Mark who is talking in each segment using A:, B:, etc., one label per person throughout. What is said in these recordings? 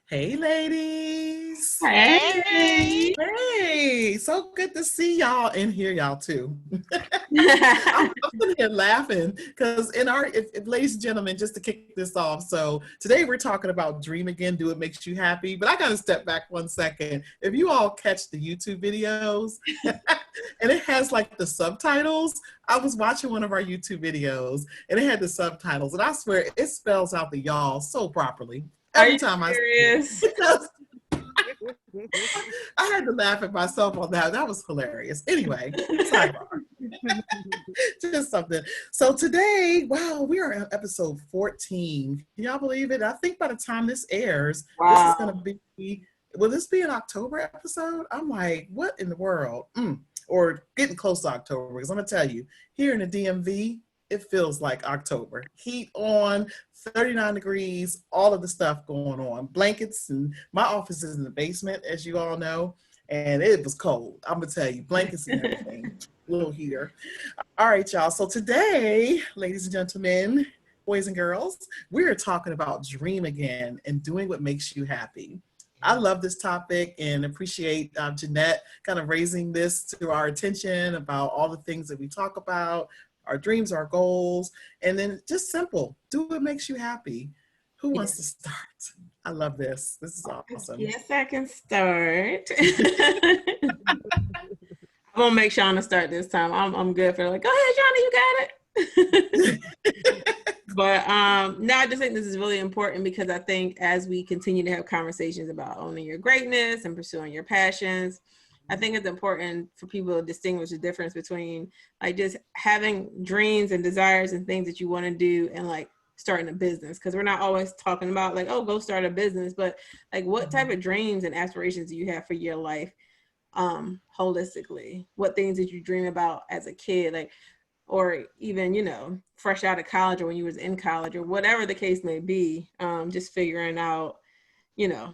A: Hey, ladies.
B: Hey.
C: Hey.
A: Hey, so good to see y'all and hear y'all too. I'm sitting here laughing because if ladies and gentlemen, just to kick this off. So today we're talking about dream again, do it makes you happy. But I got to step back 1 second. If you all catch the YouTube videos and it has like the subtitles, I was watching one of our YouTube videos and it had the subtitles, and I swear it spells out the y'all so properly
B: Are
A: every
B: you
A: time I see it.
B: serious?
A: Because I had to laugh at myself on that. That was hilarious. Anyway, sidebar. Just something. So today, wow, we are on episode 14. Can y'all believe it? I think by the time this airs, this is going
B: Wow.
A: to be, will this be an October episode? I'm like, what in the world? Or getting close to October, because I'm going to tell you, here in the DMV, it feels like October. Heat on, 39 degrees, all of the stuff going on. Blankets, and my office is in the basement, as you all know, and it was cold. I'm going to tell you, blankets and everything, little heater. All right, y'all. So today, ladies and gentlemen, boys and girls, we're talking about dream again and doing what makes you happy. I love this topic and appreciate Jeanette kind of raising this to our attention about all the things that we talk about, our dreams, our goals, and then just simple, do what makes you happy. Who
B: Yeah.
A: wants to start? I love this. This is awesome.
B: Yes, I can start. I'm gonna make Shauna start this time. I'm good for like, go ahead, Shauna, you got it. But no, I just think this is really important because I think as we continue to have conversations about owning your greatness and pursuing your passions, I think it's important for people to distinguish the difference between like just having dreams and desires and things that you want to do and like starting a business. Because we're not always talking about like, oh, go start a business, but like what type of dreams and aspirations do you have for your life holistically? What things did you dream about as a kid? Like, or even, fresh out of college or when you was in college or whatever the case may be, just figuring out, you know,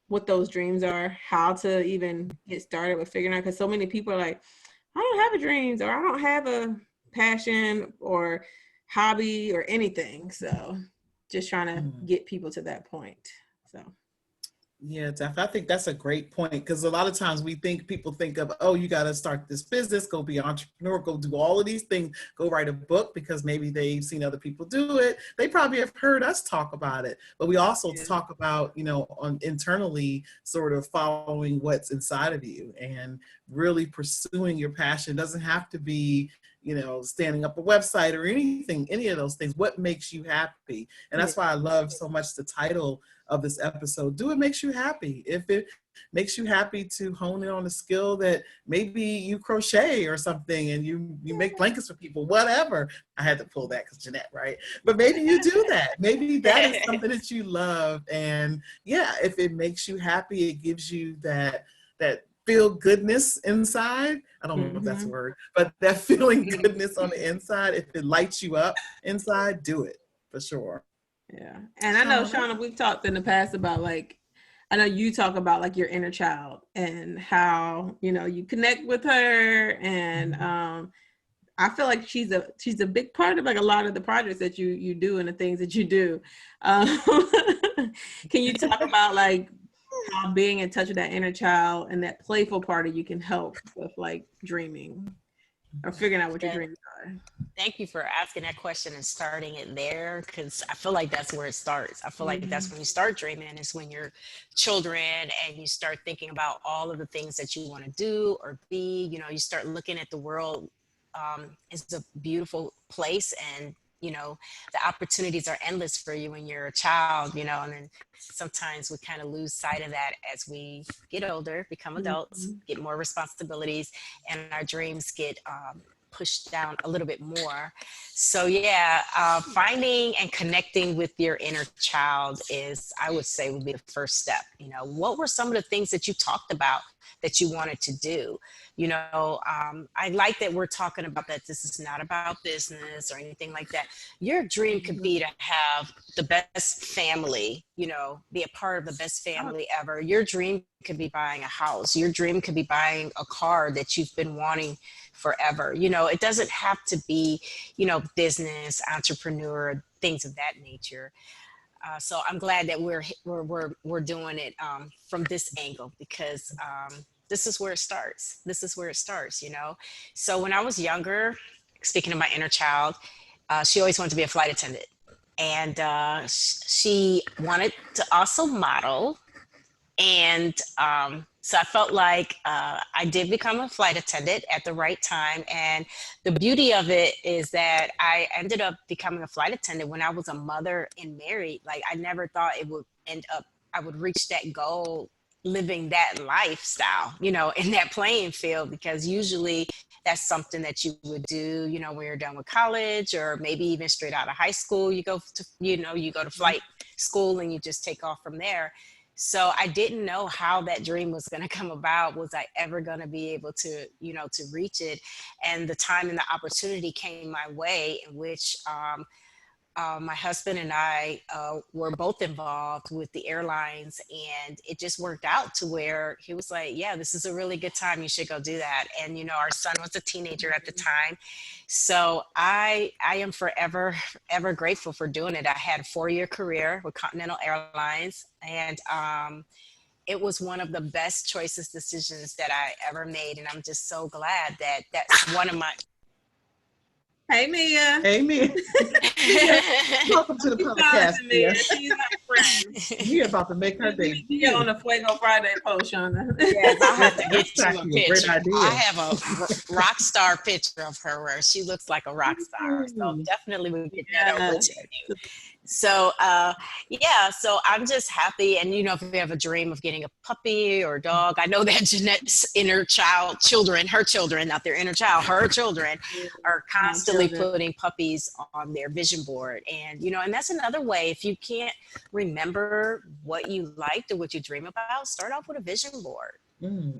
B: what those dreams are, how to even get started with figuring out, because so many people are like, I don't have a dreams or I don't have a passion or hobby or anything. So just trying to get people to that point. So
A: Yeah, definitely. I think that's a great point because a lot of times people think of, oh, you got to start this business, go be an entrepreneur, go do all of these things, go write a book because maybe they've seen other people do it. They probably have heard us talk about it, but we also
B: yeah.
A: talk about, internally sort of following what's inside of you and really pursuing your passion. It doesn't have to be, standing up a website or anything, any of those things. What makes you happy? And
B: Yeah.
A: that's why I love so much the title of this episode. Do what makes you happy. If it makes you happy to hone in on a skill that maybe you crochet or something and you make blankets for people, whatever. I had to pull that because Jeanette, right? But maybe you do that. Maybe that is something that you love. And yeah, if it makes you happy, it gives you that feel goodness inside. I don't know if that's a
B: Mm-hmm.
A: word, but that feeling goodness on the inside, if it lights you up inside, do it for sure.
B: Yeah. And I know,
A: Shauna?
B: Shauna, we've talked in the past about like, I know you talk about like your inner child and how, you connect with her. And I feel like she's a big part of like a lot of the projects that you do and the things that you do. Um, can you talk about like how being in touch with that inner child and that playful part of you can help with like dreaming or figuring out what your
C: Yeah,
B: dreams are?
C: thank you for asking that question and starting it there because I feel like that's where it starts. I feel like that's
B: Mm-hmm.
C: when you start dreaming is when you're children and you start thinking about all of the things that you want to do or be. You start looking at the world as a beautiful place and the opportunities are endless for you when you're a child, and then sometimes we kind of lose sight of that as we get older, become adults,
B: Mm-hmm.
C: get more responsibilities, and our dreams get pushed down a little bit more. So yeah, finding and connecting with your inner child is, I would say, would be the first step. What were some of the things that you talked about that you wanted to do? I like that we're talking about that this is not about business or anything like that. Your dream could be to have the best family, be a part of the best family ever. Your dream could be buying a house. Your dream could be buying a car that you've been wanting forever. It doesn't have to be, business, entrepreneur, things of that nature. So I'm glad that we're doing it from this angle, because this is where it starts. This is where it starts, you know. So when I was younger, speaking of my inner child, she always wanted to be a flight attendant, and she wanted to also model. And so I felt like I did become a flight attendant at the right time. And the beauty of it is that I ended up becoming a flight attendant when I was a mother and married. Like, I never thought it would end up, I would reach that goal living that lifestyle, you know, in that playing field, because usually that's something that you would do, you know, when you're done with college, or maybe even straight out of high school, you go to, you know, you go to flight school and you just take off from there. So I didn't know how that dream was going to come about. Was I ever going to be able to, you know, to reach it? And the time and the opportunity came my way, in which my husband and I were both involved with the airlines, and it just worked out to where he was like, yeah, this is a really good time. You should go do that. And, you know, our son was a teenager at the time. So I am forever, ever grateful for doing it. I had a 4-year career with Continental Airlines, and it was one of the best choices, decisions that I ever made. And I'm just so glad that that's one of my...
B: Hey, Mia.
A: Hey, Mia. Welcome to the podcast, Mia.
B: She's my friend.
A: Mia about to make her debut.
B: Mia on the Fuego Friday post, Shauna.
C: Yes, I'll have to get you a
A: Actually a great
C: picture.
A: idea.
C: I have a rock star picture of her where she looks like a rock star. So definitely we'll get that over to you. So yeah, so I'm just happy. And you know, if we have a dream of getting a puppy or a dog, I know that Jeanette's inner child, children, her children, not their inner child, her children are constantly putting puppies on their vision board. And you know, and that's another way. If you can't remember what you liked or what you dream about, start off with a vision board.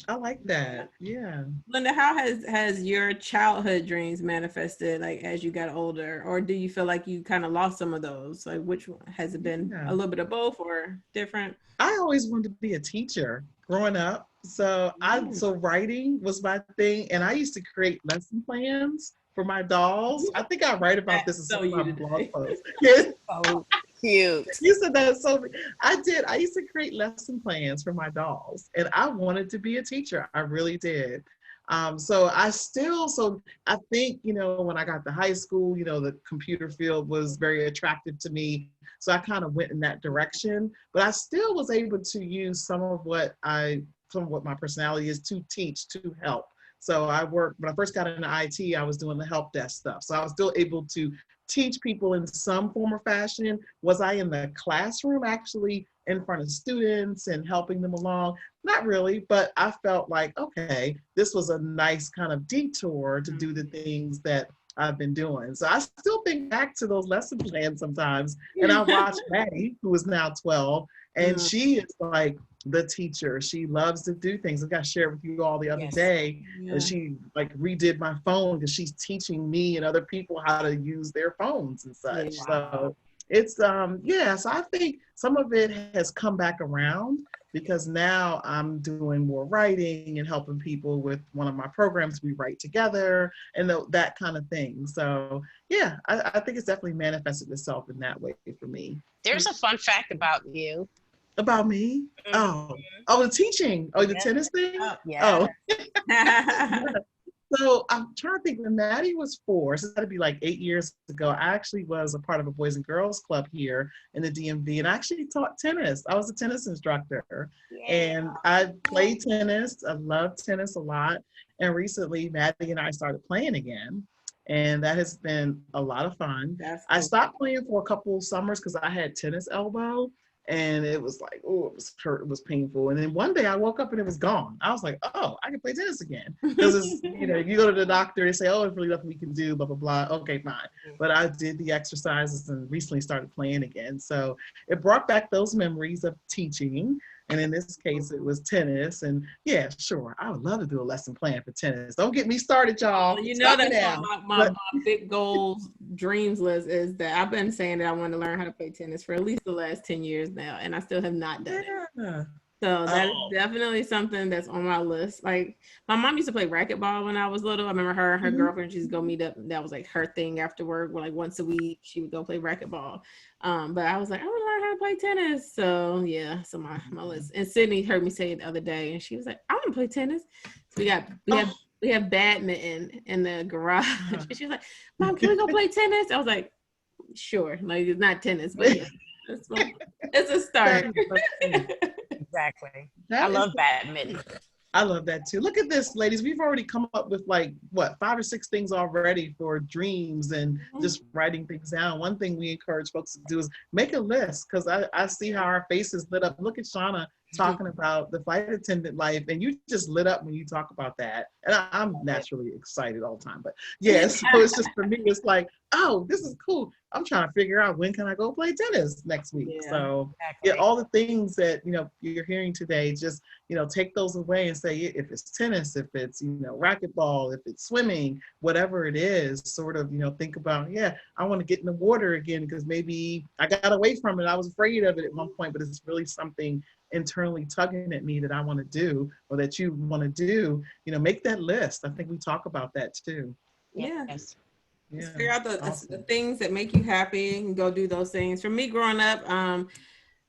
A: I like that. Yeah.
B: Lynda, how has your childhood dreams manifested, like, as you got older, or do you feel like you kind of lost some of those? Like, which one has it been? A little bit of both or different?
A: I always wanted to be a teacher growing up. So so writing was my thing, and I used to create lesson plans for my dolls. I think I write about this in some of my blog posts.
C: Oh, cute.
A: You said that so. I did. I used to create lesson plans for my dolls, and I wanted to be a teacher. I really did. So I think, you know, when I got to high school, you know, the computer field was very attractive to me. So I kind of went in that direction, but I still was able to use some of what my personality is to teach, to help. So when I first got into IT, I was doing the help desk stuff. So I was still able to teach people in some form or fashion. Was I in the classroom actually in front of students and helping them along? Not really, but I felt like, okay, this was a nice kind of detour to do the things that I've been doing. So I still think back to those lesson plans sometimes. And I watch Maddie, who is now 12, and she is like the teacher. She loves to do things. I got to share with you all the other day. And she like redid my phone because she's teaching me and other people how to use their phones and such. Wow. So it's, so I think some of it has come back around, because now I'm doing more writing and helping people with one of my programs. We write together and that kind of thing. So yeah, I think it's definitely manifested itself in that way for me.
C: There's a fun fact about you.
A: About me? Oh, the teaching. Oh, the tennis thing?
C: Yeah.
A: Oh. So I'm trying to think, when Maddie was 4, so it's got to be like 8 years ago, I actually was a part of a Boys and Girls Club here in the DMV, and I actually taught tennis. I was a tennis instructor, and I played tennis. I love tennis a lot. And recently, Maddie and I started playing again, and that has been a lot of fun. I stopped playing for a couple of summers because I had tennis elbow. And it was like, oh, it was hurt, it was painful. And then one day I woke up and it was gone. I was like, oh, I can play tennis again. Because it's, you know, you go to the doctor, they say, oh, there's really nothing we can do, blah, blah, blah. Okay, fine. But I did the exercises and recently started playing again. So it brought back those memories of teaching. And in this case, it was tennis. And yeah, sure, I would love to do a lesson plan for tennis. Don't get me started, y'all.
B: You know, that's my big goals, dreams list is that I've been saying that I want to learn how to play tennis for at least the last 10 years now, and I still have not done it. So that's definitely something that's on my list. Like, my mom used to play racquetball when I was little. I remember her and her girlfriend, she'd go meet up. That was like her thing after work. Like once a week, she would go play racquetball. But I was like, I want to learn how to to play tennis. So yeah, so my list. And Sydney heard me say it the other day, and she was like, I want to play tennis. So we have badminton in the garage. And she was like, Mom, can we go play tennis? I was like, sure. Like, it's not tennis, but yeah, it's a start.
C: Exactly. I love badminton.
A: I love that too. Look at this, ladies. We've already come up with like, what, 5 or 6 things already for dreams and just writing things down. One thing we encourage folks to do is make a list, because I see how our faces lit up. Look at Shauna talking about the flight attendant life, and you just lit up when you talk about that. And I'm naturally excited all the time. But yes, so it's just, for me, it's like, oh, this is cool. I'm trying to figure out, when can I go play tennis next week?
B: Yeah,
A: So
C: exactly.
A: yeah, all the things that, you're hearing today, just, take those away and say, if it's tennis, if it's, racquetball, if it's swimming, whatever it is, sort of, think about, I want to get in the water again, because maybe I got away from it. I was afraid of it at one point, but it's really something internally tugging at me that I want to do, or that you want to do. Make that list. I think we talk about that too.
B: Yeah.
C: Yes.
A: Yeah.
B: Just figure out the things that make you happy and go do those things. For me growing up,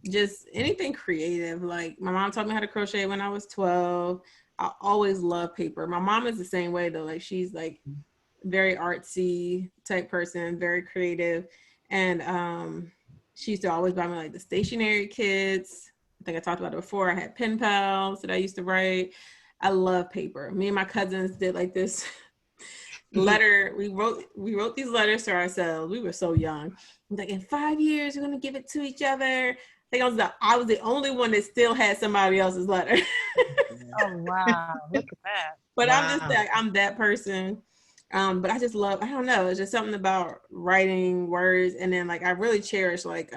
B: just anything creative. Like, my mom taught me how to crochet when I was 12. I always loved paper. My mom is the same way though. Like, she's like very artsy type person, very creative. And she used to always buy me like the stationery kits. I think I talked about it before. I had pen pals that I used to write. I love paper. Me and my cousins did like this letter. We wrote these letters to ourselves. We were so young. Like, in 5 years, we're gonna give it to each other. I think I was the only one that still had somebody else's letter.
C: Oh wow! Look at that.
B: But
A: Wow.
B: I'm just like, I'm that person. But I just love, I don't know, it's just something about writing words. And then like, I really cherish like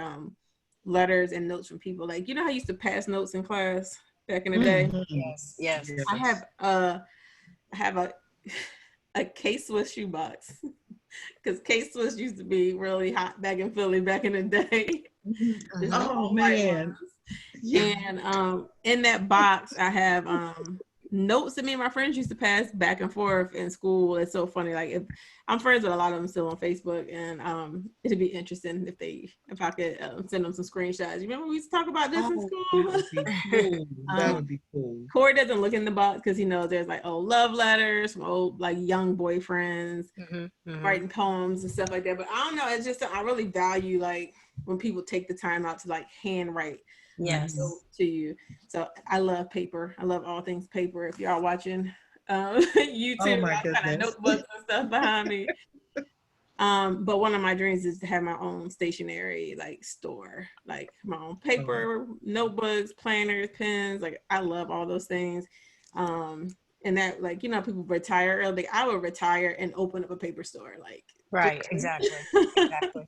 B: letters and notes from people. Like, how I used to pass notes in class back in the day?
C: Yes.
B: I have a K-Swiss shoebox, because K-Swiss used to be really hot back in Philly back in the day.
A: Oh man.
B: Yeah. And in that box I have notes that me and my friends used to pass back and forth in school. It's so funny. Like, if I'm friends with a lot of them still on Facebook, and it'd be interesting if I could send them some screenshots. You remember we used to talk about this in school?
A: That would be cool. That would be cool.
B: Corey doesn't look in the box because he knows there's like old love letters from old like young boyfriends, writing poems and stuff like that. But I don't know. It's just, I really value like when people take the time out to like handwrite.
C: Yes.
B: To you. So I love paper. I love all things paper. If y'all watching YouTube, I kind of notebooks and stuff behind me. But one of my dreams is to have my own stationery like store, like my own paper, notebooks, planners, pens. Like, I love all those things. And that, like, people retire early. I would retire and open up a paper store. Like,
C: right, exactly.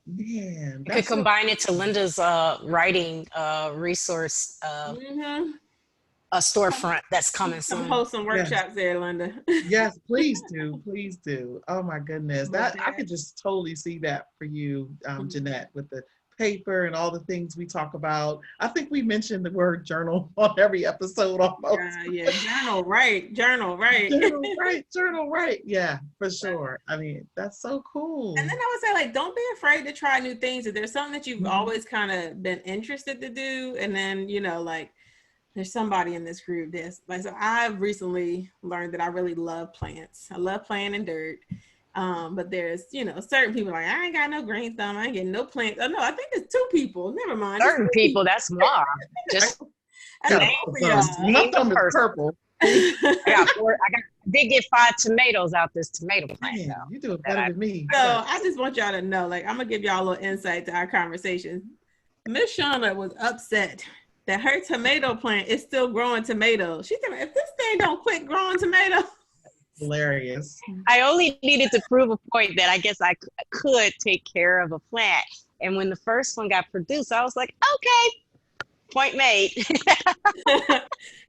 A: Man,
C: you could combine it to Lynda's writing resource, a storefront that's coming soon.
B: Some post some workshops there, Lynda.
A: Yes, please do. Please do. Oh my goodness. That I could just totally see that for you, Jeanette, with the paper and all the things we talk about. I think we mentioned the word journal on every episode almost.
B: Yeah. Journal right.
A: Journal right. Yeah, for sure. I mean, that's so cool.
B: And then I would say, like, don't be afraid to try new things. If there's something that you've always kind of been interested to do, and then, like, there's somebody in this group that's like, so I've recently learned that I really love plants. I love playing in dirt. But there's, certain people like, I ain't got no green thumb. I ain't getting no plants. Oh no, I think it's 2 people. Never mind.
C: Certain people, that's more. Just
A: my thumb is purple.
C: I did get 5 tomatoes out this tomato plant.
A: Man, you do it better than me.
B: So I just want y'all to know, like, I'm gonna give y'all a little insight to our conversation. Miss Shauna was upset that her tomato plant is still growing tomatoes. She said, if this thing don't quit growing tomatoes.
A: Hilarious.
C: I only needed to prove a point that I guess I could take care of a plant. And when the first one got produced, I was like, okay, point made.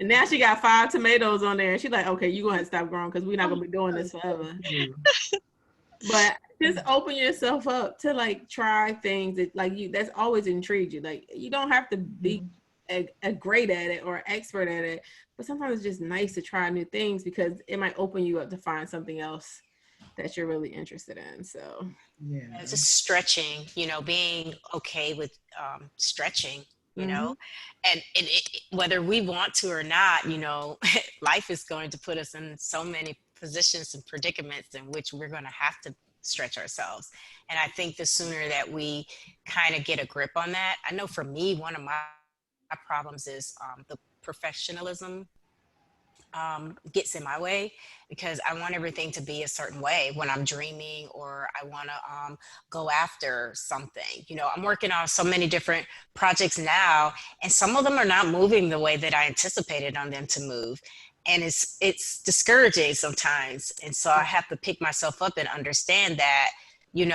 B: And now she got 5 tomatoes on there. And she's like, okay, you're going to stop growing because we're not going to be doing this forever. But just open yourself up to like try things that like that's always intrigued you. Like, you don't have to be a great at it or expert at it, but sometimes it's just nice to try new things because it might open you up to find something else that you're really interested in. So
A: Yeah.
C: It's just stretching, being okay with stretching, and whether we want to or not, life is going to put us in so many positions and predicaments in which we're going to have to stretch ourselves. And I think the sooner that we kind of get a grip on that, I know for me, one of my problems is the professionalism gets in my way, because I want everything to be a certain way when I'm dreaming, or I want to go after something. I'm working on so many different projects now, and some of them are not moving the way that I anticipated on them to move. And it's discouraging sometimes. And so I have to pick myself up and understand that, you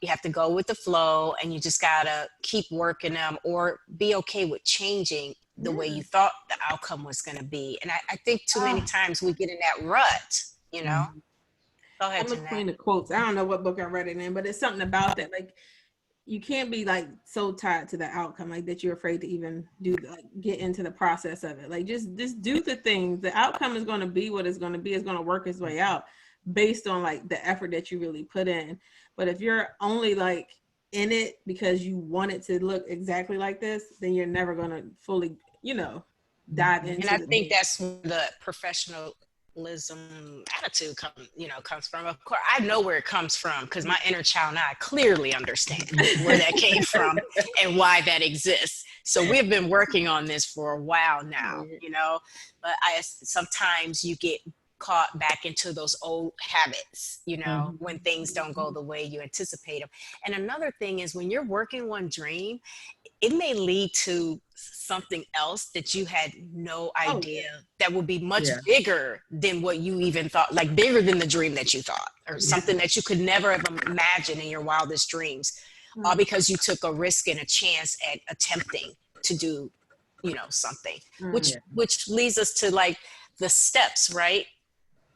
C: have to go with the flow, and you just gotta keep working them, or be okay with changing the way you thought the outcome was going to be. And I think too many times we get in that rut, Go ahead,
B: I'm a queen of quotes. I don't know what book I read it in, but it's something about that. Like, you can't be like so tied to the outcome, like that you're afraid to even get into the process of it. Like, just do the things. The outcome is going to be what it's going to be. It's going to work its way out based on like the effort that you really put in. But if you're only like in it because you want it to look exactly like this, then you're never going to fully, dive into.
C: And I think that's where the professionalism attitude comes from. Of course, I know where it comes from, because my inner child and I clearly understand where that came from and why that exists. So we've been working on this for a while now, but sometimes you get caught back into those old habits, when things don't go the way you anticipate them. And another thing is, when you're working one dream, it may lead to something else that you had no idea that would be much bigger than what you even thought, like bigger than the dream that you thought, or something that you could never have imagined in your wildest dreams, all because you took a risk and a chance at attempting to do, something, which leads us to like the steps, right?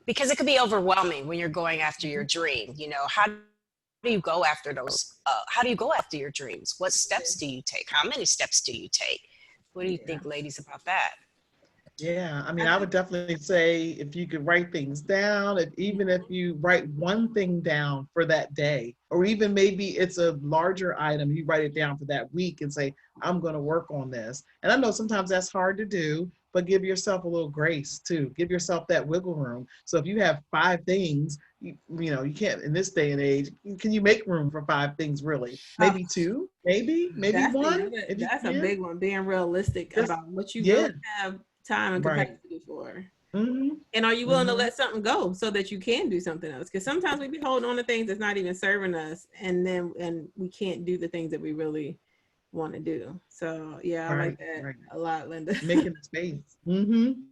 C: Because it could be overwhelming when you're going after your dream. How do you go after those? How do you go after your dreams? What steps do you take? How many steps do you take? What do you think, ladies, about that?
A: Yeah, I mean, I would definitely say if you could write things down, even if you write one thing down for that day, or even maybe it's a larger item, you write it down for that week and say, I'm going to work on this. And I know sometimes that's hard to do, but give yourself a little grace too. Give yourself that wiggle room. So if you have 5 things, you can't, in this day and age, can you make room for 5 things really? Maybe 2, maybe
B: that's
A: 1.
B: That's a big one, being realistic about what you really have time and capacity for.
A: Mm-hmm.
B: And are you willing to let something go so that you can do something else? Because sometimes we be holding on to things that's not even serving us, and we can't do the things that we really want to do. So I like that a lot, Lynda.
A: Making the space.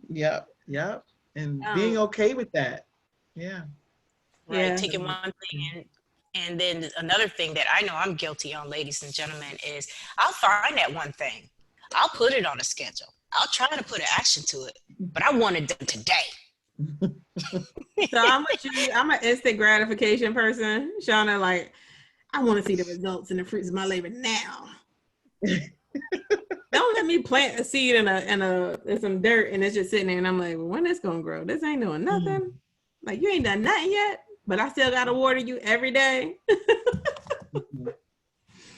A: Yep. And being okay with that. Yeah.
C: Right. Taking one thing and then another thing that I know I'm guilty on, ladies and gentlemen, is I'll find that one thing. I'll put it on a schedule. I'll try to put an action to it, but I want it done today.
B: So I'm an instant gratification person. Shauna, like, I want to see the results and the fruits of my labor now. Don't let me plant a seed in some dirt and it's just sitting there and I'm like, well, when it's gonna grow? This ain't doing nothing. Like, you ain't done nothing yet, but I still gotta water you every day.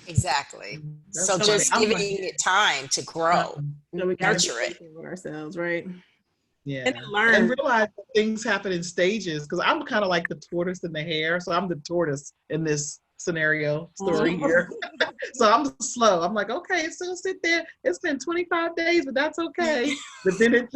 C: Exactly. So just giving it time to grow, nurture it
B: with ourselves, right?
A: Yeah, and realize that things happen in stages, because I'm kind of like the tortoise and the hare, so I'm the tortoise in this scenario story here. So I'm slow. I'm like, okay, it's still sit there. It's been 25 days, but that's okay. But then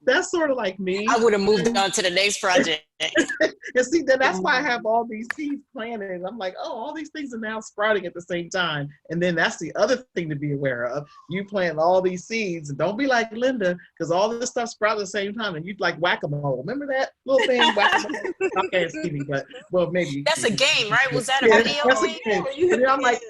A: that's sort of like me.
C: I would have moved on to the next project.
A: And see, then that's why I have all these seeds planted. I'm like, oh, all these things are now sprouting at the same time. And then that's the other thing to be aware of. You plant all these seeds, and don't be like Lynda, because all this stuff sprouts at the same time, and you like whack-a-mole. Remember that little thing, whack-a-mole? I can't see me, but well, maybe.
C: That's a game, right? Was that a video?
A: That's a game. And I'm like,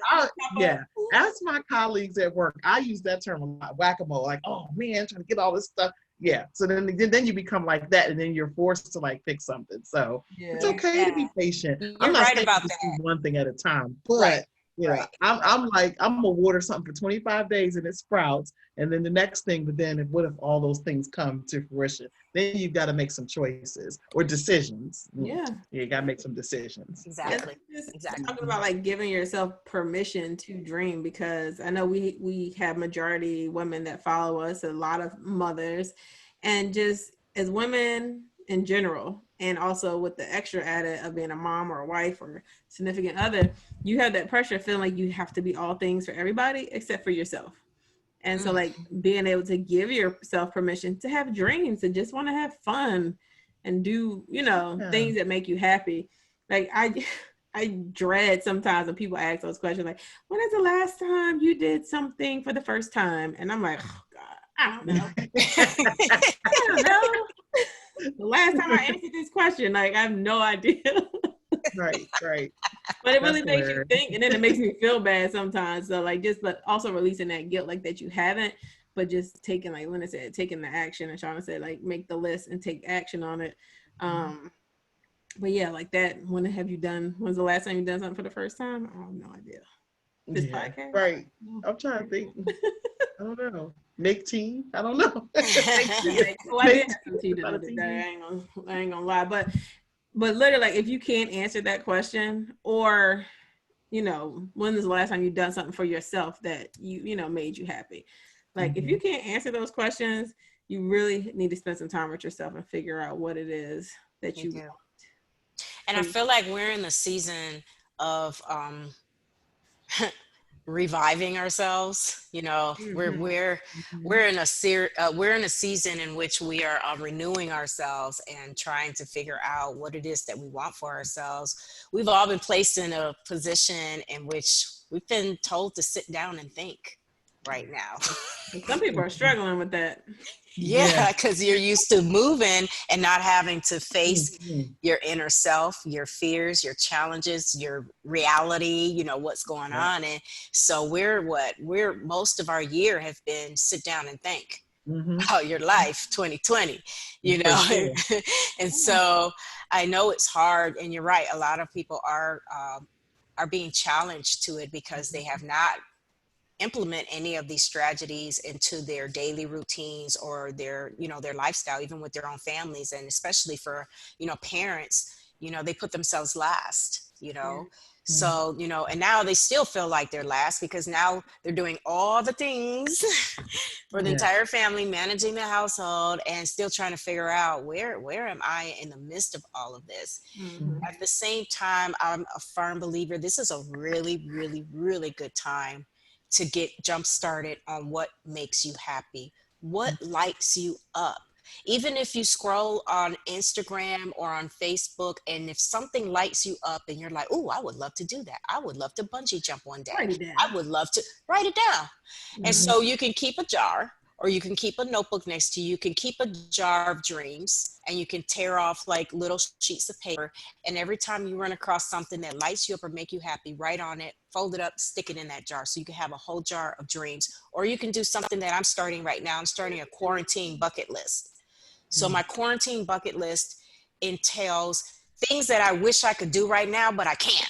A: ask my colleagues at work. I use that term a lot, whack-a-mole. Like, oh man, trying to get all this stuff. Yeah. So then you become like that, and then you're forced to like pick something. So it's okay to be patient.
C: You're
A: I'm not
C: right
A: saying
C: about
A: just
C: that.
A: do one thing at a time, but Yeah,
C: Right.
A: I'm like, I'm gonna water something for 25 days and it sprouts, and then the next thing, but then what if all those things come to fruition? Then you've got to make some choices or decisions.
B: Yeah.
A: You got to make some decisions. Yeah.
C: Exactly.
B: Just
C: Exactly.
B: talking about like giving yourself permission to dream, because I know we have majority women that follow us, a lot of mothers, and just as women in general, and also with the extra added of being a mom or a wife or significant other, you have that pressure feeling like you have to be all things for everybody except for yourself. And so like being able to give yourself permission to have dreams and just want to have fun and do, things that make you happy. Like I dread sometimes when people ask those questions like, when is the last time you did something for the first time? And I'm like, oh God, I don't know. I don't know. The last time I answered this question, like I have no idea.
A: Right.
B: But it really makes you think, and then it makes me feel bad sometimes. So like but also releasing that guilt, like that you haven't, but just taking, like Lynda said, taking the action, and Shauna said, like make the list and take action on it. But yeah, like that. When's the last time you done something for the first time? I have no idea. This podcast?
A: Right. I'm trying to think. I don't know. Make tea? I don't know.
B: Oh, I did have some tea the other day. I ain't gonna lie. But literally, like, if you can't answer that question, or when is the last time you done something for yourself that made you happy? Like, if you can't answer those questions, you really need to spend some time with yourself and figure out what it is that you want.
C: And I feel like we're in the season of reviving ourselves. We're in a season in which we are renewing ourselves and trying to figure out what it is that we want for ourselves. We've all been placed in a position in which we've been told to sit down and think right now.
B: Some people are struggling with that.
C: Yeah, because you're used to moving and not having to face your inner self, your fears, your challenges, your reality, what's going on. And so we're most of our year have been sit down and think about your life, 2020,
A: Sure.
C: And so I know it's hard, and you're right. A lot of people are being challenged to it because they have not implement any of these strategies into their daily routines or their lifestyle, even with their own families. And especially for parents, they put themselves last. So and now they still feel like they're last because now they're doing all the things for the entire family, managing the household, and still trying to figure out where am I in the midst of all of this. At the same time, I'm a firm believer this is a really, really, really good time to get jump started on what makes you happy, what lights you up. Even if you scroll on Instagram or on Facebook, and if something lights you up and you're like, oh, I would love to do that. I would love to bungee jump one day.
B: Write it down.
C: I would love to write it down. And so you can keep a jar, or you can keep a notebook next to you. You can keep a jar of dreams, and you can tear off like little sheets of paper. And every time you run across something that lights you up or make you happy, write on it, fold it up, stick it in that jar. So you can have a whole jar of dreams. Or you can do something that I'm starting right now. I'm starting a quarantine bucket list. So my quarantine bucket list entails things that I wish I could do right now, but I can't.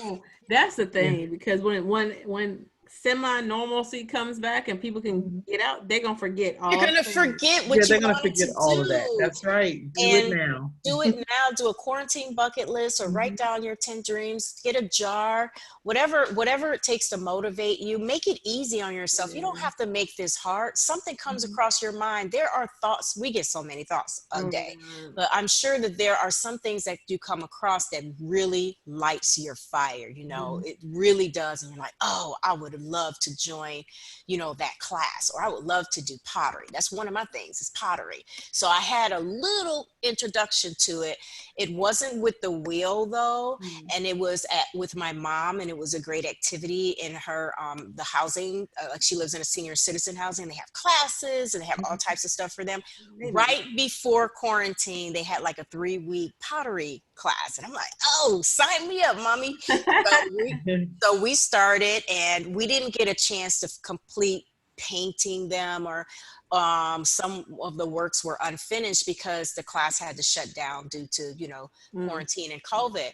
B: Ooh, that's the thing, because when semi-normalcy comes back and people can get out, they're gonna forget all.
C: You're gonna forget what you wanted to do.
A: All of that. That's right. Do it now.
C: Do it now. Do a quarantine bucket list, or write down your 10 dreams. Get a jar, whatever it takes to motivate you. Make it easy on yourself. You don't have to make this hard. Something comes across your mind. There are thoughts. We get so many thoughts a day, but I'm sure that there are some things that you come across that really lights your fire. It really does, and you're like, oh, I would love to join, that class, or I would love to do pottery. That's one of my things, is pottery. So I had a little introduction to it. It wasn't with the wheel though, and it was with my mom, and it was a great activity in her the housing. Like, she lives in a senior citizen housing. They have classes and they have all types of stuff for them. Right before quarantine, they had like a 3-week pottery class, and I'm like, oh, sign me up, mommy. So we started, and we didn't get a chance to complete painting them, or some of the works were unfinished because the class had to shut down due to, quarantine and COVID.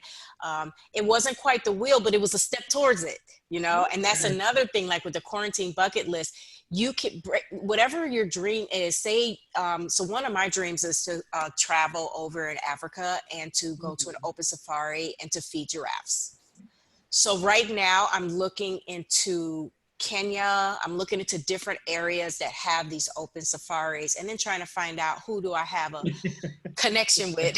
C: It wasn't quite the wheel, but it was a step towards it, and that's another thing, like with the quarantine bucket list, you can break whatever your dream is. Say, so one of my dreams is to travel over in Africa and to go to an open safari and to feed giraffes. So right now I'm looking into Kenya. I'm looking into different areas that have these open safaris, and then trying to find out who do I have a connection with.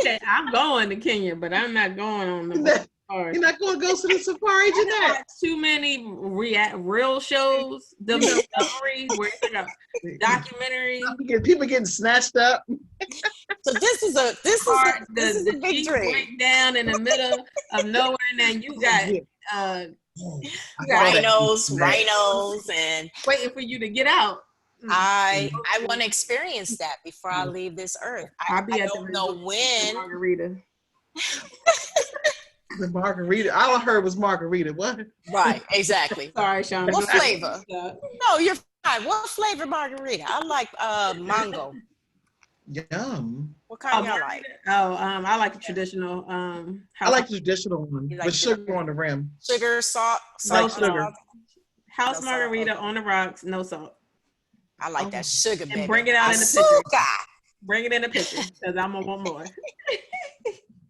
B: Okay, I'm going to Kenya, but I'm not going on the safari.
A: You're not going to go to the safari, Jeanette?
B: Too many real shows, the Discovery, where it's like a documentary.
A: People getting snatched up.
C: So this is a big dream.
B: Break down in the middle of nowhere, and then you got
C: rhinos, and
B: waiting for you to get out.
C: I want to experience that before I leave this earth. I don't know when.
B: Margarita.
A: The margarita. All I heard was margarita. What?
C: Right, exactly.
B: Sorry, Shauna.
C: What flavor? No, you're fine. What flavor margarita? I like mango.
A: Yum.
C: What kind y'all like?
B: I like the traditional.
A: I like the traditional one with sugar on the rim.
C: Sugar, salt,
A: no sugar.
B: House margarita on the rocks, no salt.
C: I like that sugar, baby.
B: And bring it out in the picture. Bring it in the picture, because I'm gonna want more.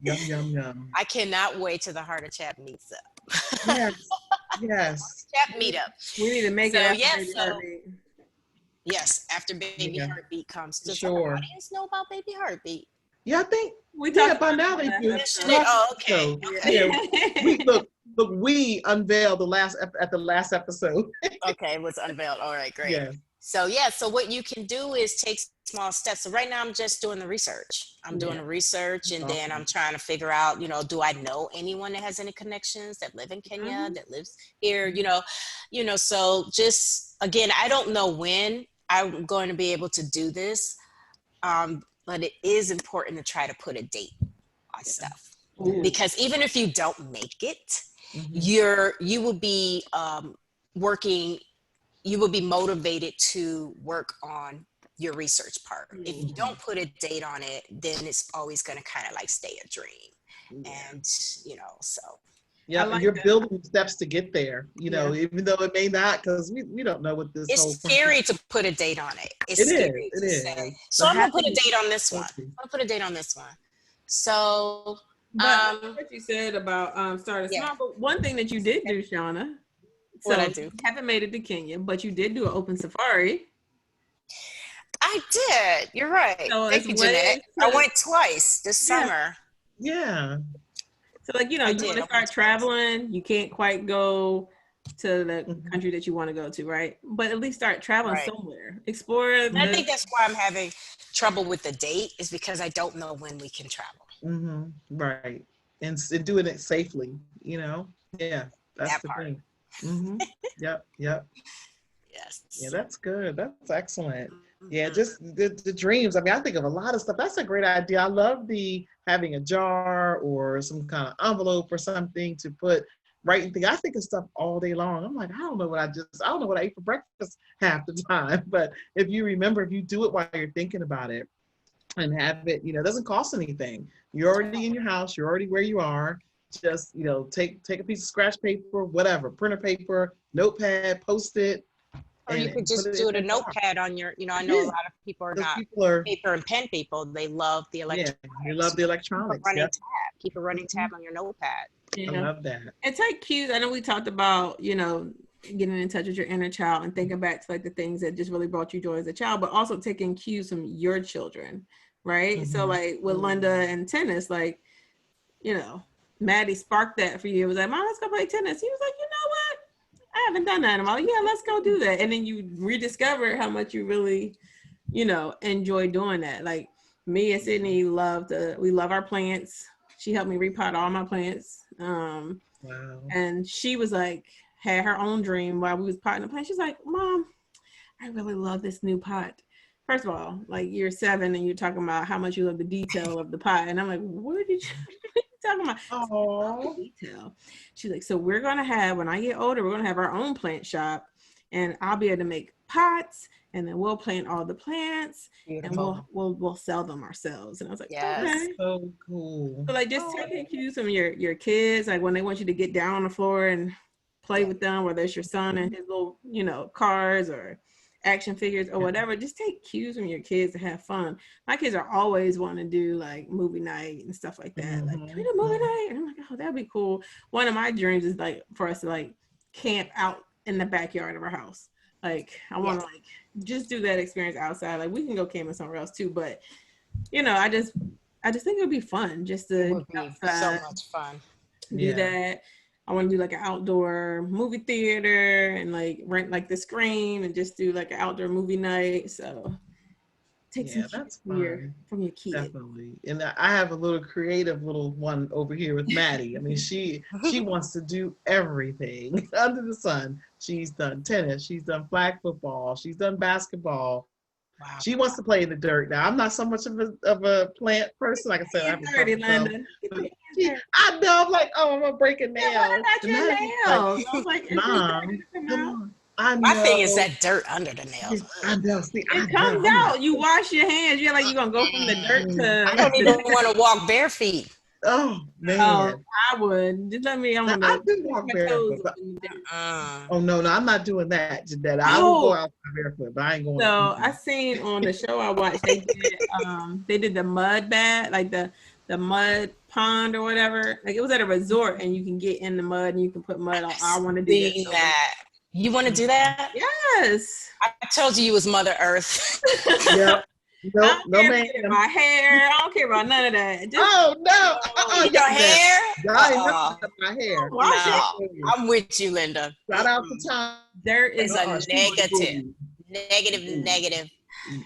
A: Yum, yum, yum.
C: I cannot wait till the Heart of Chap meets up.
A: Yes.
C: Chap meetup.
B: We need to make it after
C: Heartbeat. Yes, after Baby Heartbeat comes. Does the audience know about Baby Heartbeat?
A: Yeah, I think we talked by now they do.
C: Oh, okay.
A: Yeah, we unveiled at the last episode.
C: Okay, it was unveiled. All right, great.
A: Yeah.
C: So what you can do is take small steps. So right now I'm just doing the research. I'm doing the research, and then I'm trying to figure out, do I know anyone that has any connections that live in Kenya, that lives here, so just, again, I don't know when I'm going to be able to do this, but it is important to try to put a date on stuff. Because even if you don't make it, you will be working. You will be motivated to work on your research part. If you don't put a date on it, then it's always going to kind of like stay a dream. And, so.
A: Yeah, like you're building steps to get there, even though it may not, because we don't know what this
C: It's scary to put a date on it. It's scary to say. So I'm going to put a date on this one. So.
B: What you said about starting small, but one thing that you did do, Shauna.
C: What I do?
B: You haven't made it to Kenya, but you did do an open safari.
C: I did. You're right. So thank you, Jeanette. I went twice this summer.
A: Yeah.
B: So you want to start traveling. You can't quite go to the country that you want to go to, right? But at least start traveling somewhere. Explore.
C: I think that's why I'm having trouble with the date, is because I don't know when we can travel.
A: Right. And doing it safely, Yeah. That's the thing. Yep.
C: Yes.
A: Yeah, that's good. That's excellent. Yeah, just the dreams. I mean, I think of a lot of stuff. That's a great idea. I love having a jar or some kind of envelope or something to put writing thing. I think of stuff all day long. I'm like, I don't know what I ate for breakfast half the time. But if you do it while you're thinking about it and have it, it doesn't cost anything. You're already in your house. You're already where you are. Just, take a piece of scratch paper, whatever, printer paper, notepad, post it.
C: Or you could just do it a notepad on your, I know a lot of people are not paper and pen people. They love the electronics.
A: Yeah, they love the electronics.
C: Keep a running tab on your notepad.
A: I love that.
B: And take cues. I know we talked about, getting in touch with your inner child and thinking back to the things that just really brought you joy as a child, but also taking cues from your children, right? So with Lynda and tennis, Maddie sparked that for you. It was like, Mom, let's go play tennis. He was like, you know what? I haven't done that. I'm like, yeah, let's go do that. And then you rediscover how much you really, enjoy doing that. Like me and Sydney we love our plants. She helped me repot all my plants. Wow. And she was had her own dream while we was potting the plant. She's like, Mom, I really love this new pot. First of all, you're 7 and you're talking about how much you love the detail of the pot. And I'm like, where did you talking about detail? She's like, so we're gonna have, when I get older, we're gonna have our own plant shop, and I'll be able to make pots, and then we'll plant all the plants,
C: Beautiful.
B: and we'll sell them ourselves. And I was like,
C: Yes.
B: okay.
A: So cool.
B: So like just taking cues from your kids, like when they want you to get down on the floor and play with them, whether it's your son and his little, cars or action figures or whatever, just take cues from your kids to have fun. My kids are always wanting to do like movie night and stuff like that. Like, can we do movie night? And I'm like, oh, that'd be cool. One of my dreams is like for us to like camp out in the backyard of our house. Like I want to like just do that experience outside. Like we can go camping somewhere else too, but I just think it would be fun just to
C: It would be
B: outside,
C: so much fun.
B: do that. I want to do like an outdoor movie theater and like rent like the screen and just do like an outdoor movie night. So take some
A: that's
B: fun from your kids.
A: Definitely. And I have a little creative little one over here with Maddie. I mean, she wants to do everything under the sun. She's done tennis. She's done flag football. She's done basketball. Wow. She wants to play in the dirt. Now, I'm not so much of a plant person. Like I said, I'm dirty, Lynda. I know. I'm like, oh, I'm gonna break a nail.
B: Yeah, what about your nails? I was like,
A: Mom, come on.
C: My thing is that dirt under the nails.
A: I know. See,
B: it comes out. You wash your hands. You're like, you're gonna go from the dirt to.
C: I don't even want to walk bare feet.
A: Oh man,
B: I would. Just let me.
A: I do walk barefoot. Oh no, I'm not doing that, Jeanette. I will go out barefoot, but I ain't going.
B: So I seen on the show I watched they did the mud bath, like the mud pond or whatever. Like it was at a resort, and you can get in the mud and you can put mud on. I want to do
C: that. You want to do that?
B: Yes.
C: I told you was Mother Earth.
A: Yep. No, man.
B: My hair. I don't care about none of that.
C: Your hair?
A: I ain't nothing my hair.
C: No, I'm with you, Lynda.
A: Shout out to Tom.
C: There is a negative.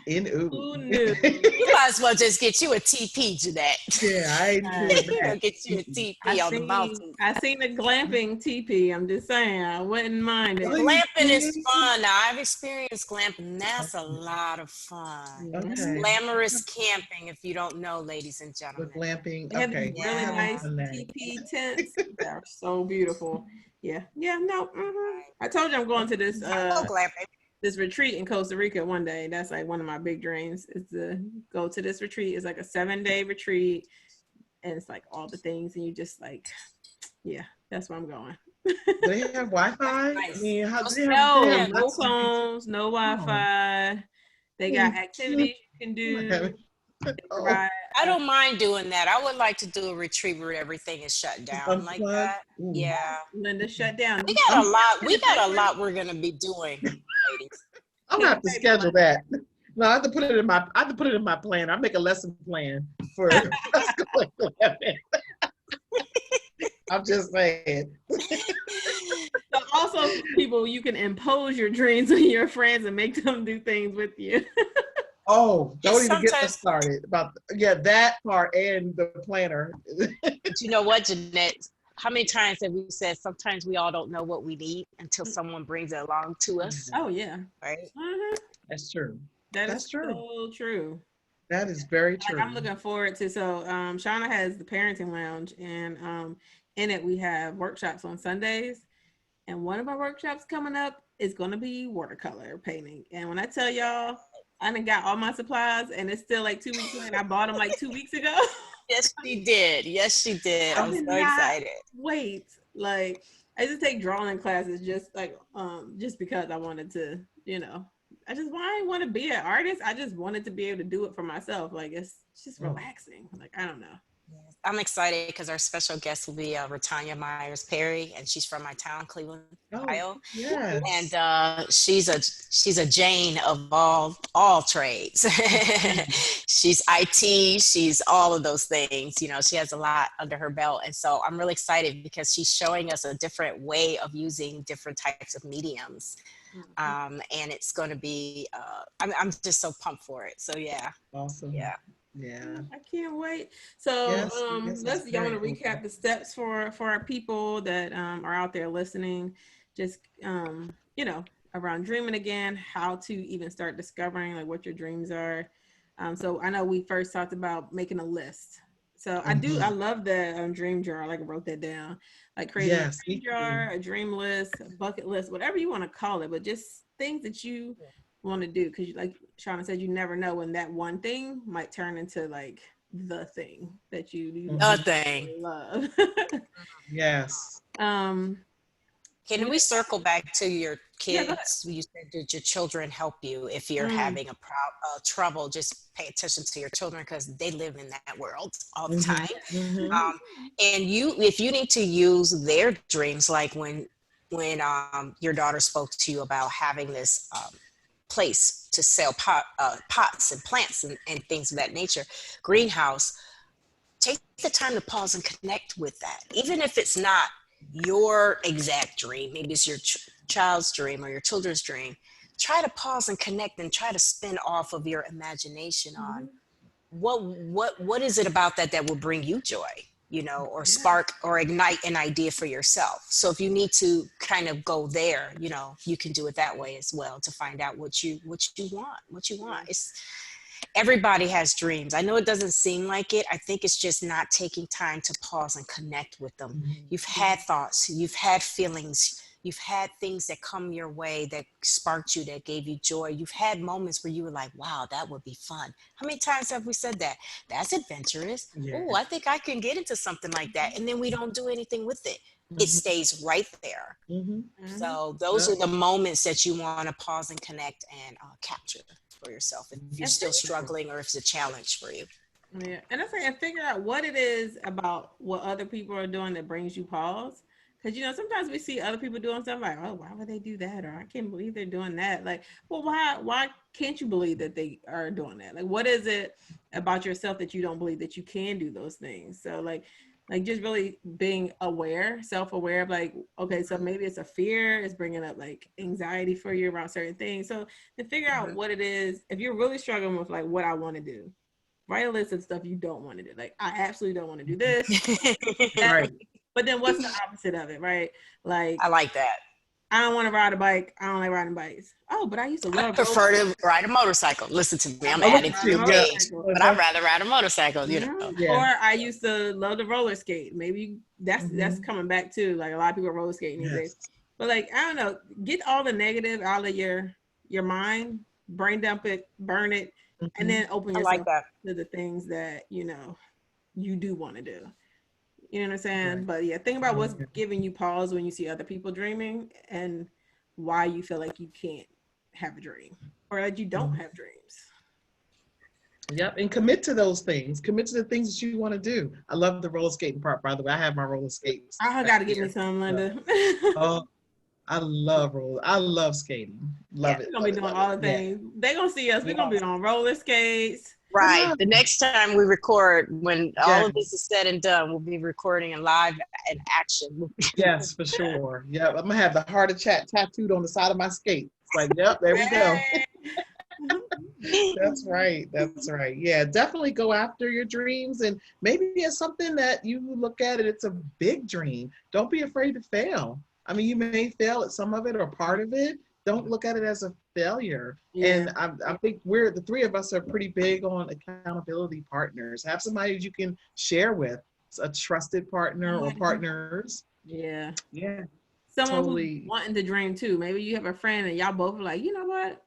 A: You
C: might as well just get you a TP, Jeanette.
A: Yeah, I ain't doing that.
C: Get you a TP on the mountain.
B: I seen the glamping TP. I'm just saying, I wouldn't mind it.
C: Glamping is fun. Now I've experienced glamping. That's a lot of fun. Okay. It's glamorous camping. If you don't know, ladies and gentlemen,
A: with glamping.
B: They have really nice TP tents. They're so beautiful. Yeah. No. I told you I'm going to this. Glamping. This retreat in Costa Rica one day. That's like one of my big dreams is to go to this retreat. It's like a 7-day retreat and it's like all the things and you just like, yeah, that's where I'm going.
A: Do they have Wi-Fi?
B: Nice. I mean, no phones, no Wi-Fi. They got activities you can do.
C: I don't mind doing that. I would like to do a retreat where everything is shut down like that. Yeah.
B: Lynda, shut down.
C: We got a lot we're gonna be doing, ladies.
A: I'm gonna have to schedule that. No, I have to put it in my plan. I make a lesson plan for I'm just saying.
B: So also people, you can impose your dreams on your friends and make them do things with you.
A: Oh, don't even get us started about that part and the planner.
C: But you know what, Jeanette? How many times have we said sometimes we all don't know what we need until someone brings it along to us?
B: Oh yeah,
C: right.
A: That's true.
B: That's true. So true.
A: That is very true.
B: Like, I'm looking forward to. So Shauna has the parenting lounge, and in it we have workshops on Sundays, and one of our workshops coming up is going to be watercolor painting. And when I tell y'all, I done got all my supplies and it's still like 2 weeks away and I bought them like 2 weeks ago.
C: Yes, she did. I'm so excited.
B: Wait, like I just take drawing classes just because I wanted to, I didn't want to be an artist. I just wanted to be able to do it for myself. Like it's just relaxing. Like, I don't know.
C: I'm excited because our special guest will be Retanya Myers-Perry, and she's from my town, Cleveland, Ohio.
A: Yes.
C: And she's a Jane of all trades. She's IT, she's all of those things. She has a lot under her belt, and so I'm really excited because she's showing us a different way of using different types of mediums. And it's going to be. I'm just so pumped for it. So yeah.
A: Awesome.
C: Yeah.
A: Yeah,
B: I can't wait. So y'all want to recap the steps for our people that are out there listening, just around dreaming again, how to even start discovering like what your dreams are. So I know we first talked about making a list. So I love the dream jar. I wrote that down. Like creating a dream jar, a dream list, a bucket list, whatever you want to call it, but just things that you want to do. Because like Shauna said, you never know when that one thing might turn into like the thing that you love.
A: Yes.
C: Can we circle back to your kids? You said, did your children help you if you're having a trouble? Just pay attention to your children because they live in that world all the time. And if you need to use their dreams, like when your daughter spoke to you about having this place to sell pots and plants and things of that nature, greenhouse, take the time to pause and connect with that, even if it's not your exact dream. Maybe it's your child's dream or your children's dream. Try to pause and connect and try to spin off of your imagination on what is it about that will bring you joy, or spark or ignite an idea for yourself. So if you need to kind of go there, you can do it that way as well to find out what you want. Everybody has dreams. I know it doesn't seem like it. I think it's just not taking time to pause and connect with them. You've had thoughts, you've had feelings, you've had things that come your way that sparked you, that gave you joy. You've had moments where you were like, wow, that would be fun. How many times have we said that? That's adventurous. Oh, I think I can get into something like that. And then we don't do anything with it. It stays right there. So those are the moments that you want to pause and connect and capture for yourself if you're still struggling or if it's a challenge for you.
B: Yeah, and I say, and figure out what it is about what other people are doing that brings you pause. Because sometimes we see other people doing stuff like, oh, why would they do that? Or I can't believe they're doing that. Like, well, why can't you believe that they are doing that? Like, what is it about yourself that you don't believe that you can do those things? So like just really being aware, self-aware of like, okay, so maybe it's a fear, it's bringing up like anxiety for you around certain things. So to figure out what it is, if you're really struggling with like what I want to do, write a list of stuff you don't want to do. Like, I absolutely don't want to do this.
A: Right.
B: But then what's the opposite of it, right? Like,
C: I like that.
B: I don't want to ride a bike. I don't like riding bikes. Oh, but I used to love.
C: I prefer to ride a motorcycle. Listen to me, I'm adding to the page, but I'd rather ride a motorcycle.
B: Or I used to love to roller skate. Maybe that's coming back too. Like a lot of people are roller skating these days. But like, I don't know, get all the negative out of your mind, brain dump it, burn it, and then open yourself to the things that you do want to do. You know what I'm saying? Right. But yeah, think about what's giving you pause when you see other people dreaming and why you feel like you can't have a dream or that you don't have dreams.
A: Yep, and commit to those things. Commit to the things that you want to do. I love the roller skating part, by the way. I have my roller skates.
B: I got to get me some, Lynda.
A: I love skating. Love it.
B: We're going to be doing all the things. They're going to see us. We're going to be on roller skates.
C: Right. The next time we record, when all of this is said and done, we'll be recording in live and action.
A: Yes, for sure. Yep. I'm going to have the heart attack tattooed on the side of my skate. It's like, yep, there we go. That's right. Yeah, definitely go after your dreams, and maybe it's something that you look at it, it's a big dream. Don't be afraid to fail. I mean, you may fail at some of it or part of it. Don't look at it as a failure. And I think the three of us are pretty big on accountability partners. Have somebody that you can share with, a trusted partner or partners.
B: Yeah. Someone
A: Totally.
B: who's wanting to dream too. Maybe you have a friend and y'all both are like, you know what?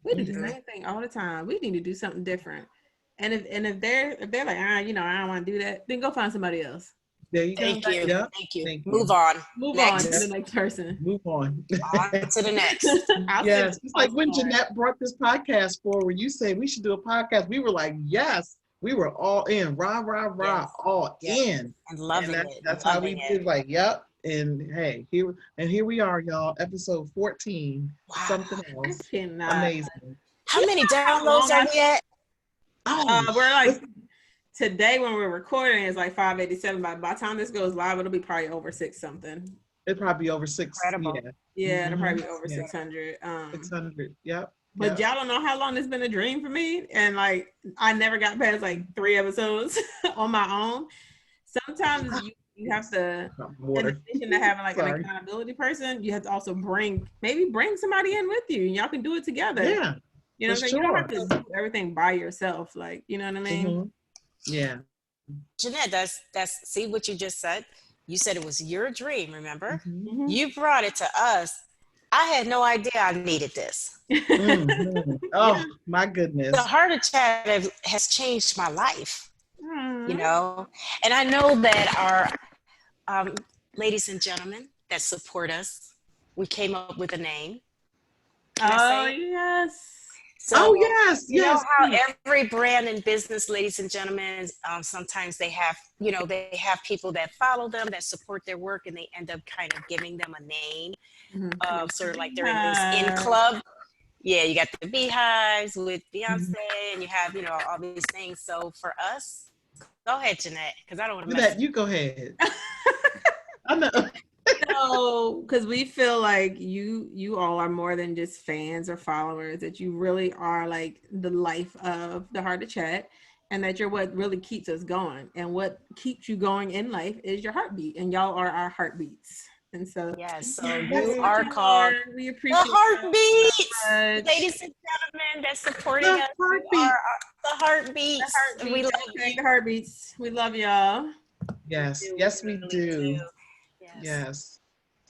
B: We do the same thing all the time. We need to do something different. And if they're like, I don't want to do that, then go find somebody else.
A: There you go.
C: Thank you. Move on.
B: Move on to the next person.
A: Move on.
C: On to the next.
A: Yes. It's like when Jeanette brought this podcast forward, you said we should do a podcast. We were like, yes. We were all in. Rah, all in.
C: And loving it.
A: That's how we did. Like, yep. And hey, here we are, y'all. Episode 14. Wow. Something else. Amazing.
C: How many downloads are we at?
B: We're like, today when we're recording it's like 587. By the time this goes live, it'll be probably over 6 something.
A: It'll probably be over 6.
C: Incredible.
B: Yeah, it'll probably be over 600.
A: 600. Yep.
B: But y'all don't know how long it's been a dream for me. And like, I never got past like 3 episodes on my own. Sometimes you have to, in addition to having like an accountability person, you have to also bring somebody in with you and y'all can do it together.
A: Yeah.
B: You know what I'm saying? You don't have to do everything by yourself. Like, you know what I mean?
A: Yeah.
C: Jeanette, that's see what you just said. You said it was your dream, remember?
A: Mhm.
B: Mhm.
C: You brought it to us. I had no idea I needed this.
A: Mhm.
B: Yeah.
A: Oh my
C: The
A: goodness.
C: heart attack has changed my life, you
B: Mhm.
C: know? And I know that our ladies and gentlemen that support us, we came up with a name. Can I
B: Oh
C: say it?
B: yes.
C: So,
A: Oh yes,
C: you know
A: yes,
C: how
A: please.
C: every brand and business, ladies and gentlemen, sometimes they have, you know, they have people that follow them, that support their work, and they end up kind of giving them a name
B: Mhm.
C: of
B: Like the
C: sort of like they're in this in
B: beehive.
C: club. Yeah, you got the beehives with Beyonce,
A: Mhm.
C: and you have, you know, all these things. So for us, go ahead, Jeanette, because I don't want to mess.
A: Jeanette, you go ahead. I know.
B: So, because we feel like you all are more than just fans or followers, that you really are like the life of the Heart to Chat, and that you're what really keeps us going. And what keeps you going in life is your heartbeat, and y'all are our heartbeats. And so
C: Yes, so
B: that's
C: you
B: what
C: are
B: you
C: called
B: are. We
C: the
B: appreciate y'all
C: heartbeats,
B: so much.
C: ladies and gentlemen, that's supporting
A: The
C: us. You are
A: heartbeat.
C: the
B: The
C: heartbeats. We
B: heartbeats,
C: love
B: hashtag
C: you.
B: the heartbeats. We love y'all.
C: We
A: Yes,
C: do. We
A: yes, we
C: really do.
A: do.
C: Yes.
A: Yes.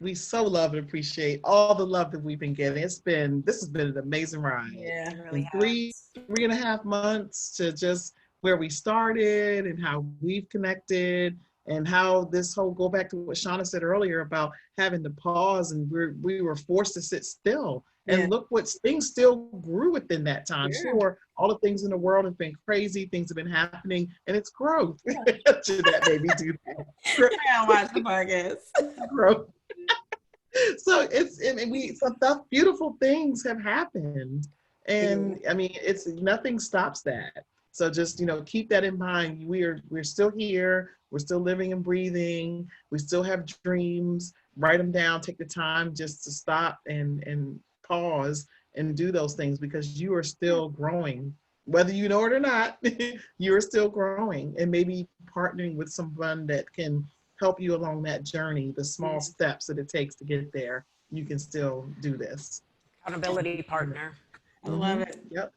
A: We so love and appreciate all the love that we've been getting. This has been an amazing ride.
B: Yeah.
C: It really
A: In
C: has.
A: 3.5 months to just where we started and how we've connected and how this whole go back to what Shauna said earlier about having to pause and we were forced to sit still.
B: Yeah.
A: And look what things still grew within that time.
B: Yeah.
A: Sure, all the things in the world have been crazy, things have been happening, and it's growth. That made me do that.
B: I gotta watch the podcast.
A: Growth. So some stuff, beautiful things have happened, and I mean it's nothing stops that. So just keep that in mind. We're still here, we're still living and breathing, we still have dreams. Write them down, take the time just to stop and pause and do those things, because you are still growing, whether you know it or not. You're still growing, and maybe partnering with someone that can help you along that journey, the small steps that it takes to get there. You can still do this.
C: Accountability partner.
B: I love
A: Mm-hmm.
B: it.
A: Yep.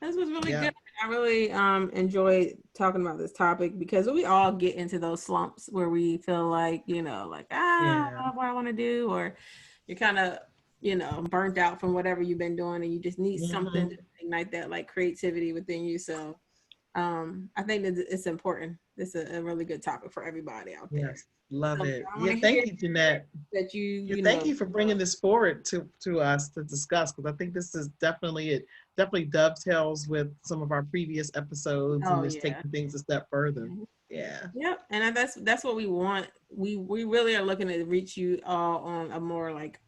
B: This was really
A: Yep.
B: good. I really enjoyed talking about this topic, because we all get into those slumps where we feel like, like, I don't
A: Yeah.
B: know what I want to do, or you're kind of, burnt out from whatever you've been doing, and you just need something
A: Mm-hmm.
B: to ignite that like creativity within you. So I think that it's important. It's a really good topic for everybody out there.
A: Yes. Love
B: So
A: it.
B: I want
A: Yeah.
B: to hear
A: Thank you, Jeanette.
B: that
A: Yeah, thank you for bringing this forward to us to discuss, because I think this is definitely dovetails with some of our previous episodes and
B: Oh
A: just
B: yeah.
A: taking things a step further.
B: Mhm.
A: Yeah.
B: Yep, and that's what we want. We really are looking to reach you all on a more like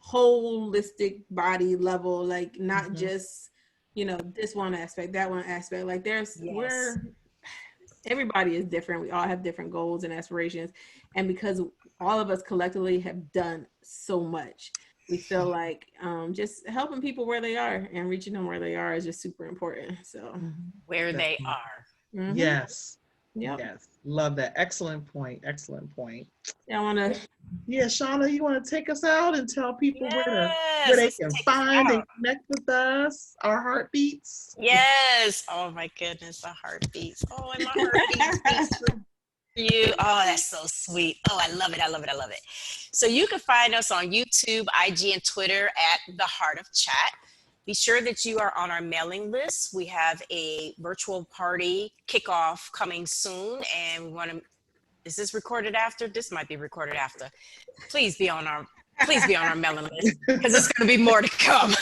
B: holistic body level, like not
A: Mm-hmm.
B: just this one aspect, that one aspect. Like
C: Yes.
B: everybody is different. We all have different goals and aspirations, and because all of us collectively have done so much, we feel like just helping people where they are and reaching them where they are is just super important. So,
A: Mm-hmm.
C: Where they
A: Definitely.
C: are.
B: mhm.
A: Yes.
B: Yep.
A: Yes. Love that. Excellent point. Excellent point.
B: Yeah, I want to.
A: Yeah, Shauna, you want to take us out and tell people where
C: Yes.
A: they
C: Let's
A: can
C: take us
A: find and
C: out.
A: connect with us, our heartbeats?
C: Yes. Oh my goodness, the heartbeats. Oh, and my heartbeats beats for you. Oh, that's so sweet. Oh, I love it. I love it. I love it. So you can find us on YouTube, IG, and Twitter at The Heart of Chat. Be sure that you are on our mailing list. We have a virtual party kickoff coming soon, and we want to. Is this recorded after? This might be recorded after. Please be on our mailing list, because there's going to be more to come.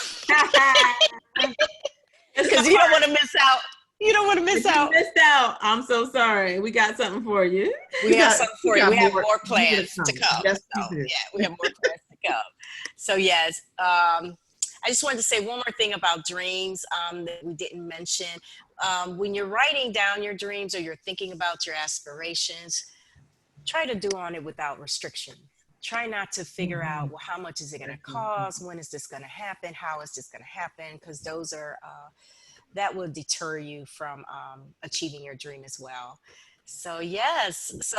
B: It's
C: Because
B: the
C: you don't
B: heart.
C: want to miss out. You don't want to miss
B: If you
C: out.
B: missed out, I'm so sorry. We got something for you.
C: We have something
A: We
C: for you.
A: got
C: We have
A: more
C: more
A: to
C: plans to
A: come.
C: come.
A: Yes, we
C: So
A: do.
C: yeah, we have more plans to come. So yes, I just wanted to say one more thing about dreams that we didn't mention. When you're writing down your dreams or you're thinking about your aspirations, try to do on it without restriction. Try not to figure out,
A: Mhm.
C: well, how much is it going to
A: Definitely.
C: cost? When is this going to happen? How is this going to happen? Because those are that will deter you from achieving your dream as well. So yes, so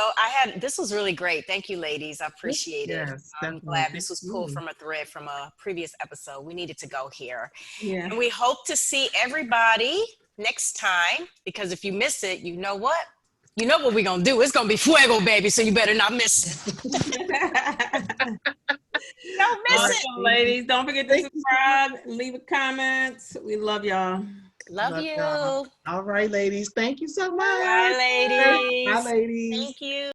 C: this was really great. Thank you, ladies. I appreciate it.
A: Yes,
C: I'm
A: definitely.
C: glad
A: Thank
C: this was pulled
A: you.
C: from a thread from a previous episode. We needed to go here.
B: Yeah.
C: And we hope to see everybody next time, because if you miss it, you know what? You know what we're going to do. It's going to be fuego, baby, so you better not miss it. Don't miss it.
B: Ladies, don't forget to subscribe, leave a comment. We love y'all.
C: Love you.
A: Y'all. All right, ladies. Thank you so much.
C: Bye, ladies.
A: Bye, ladies.
C: Thank you.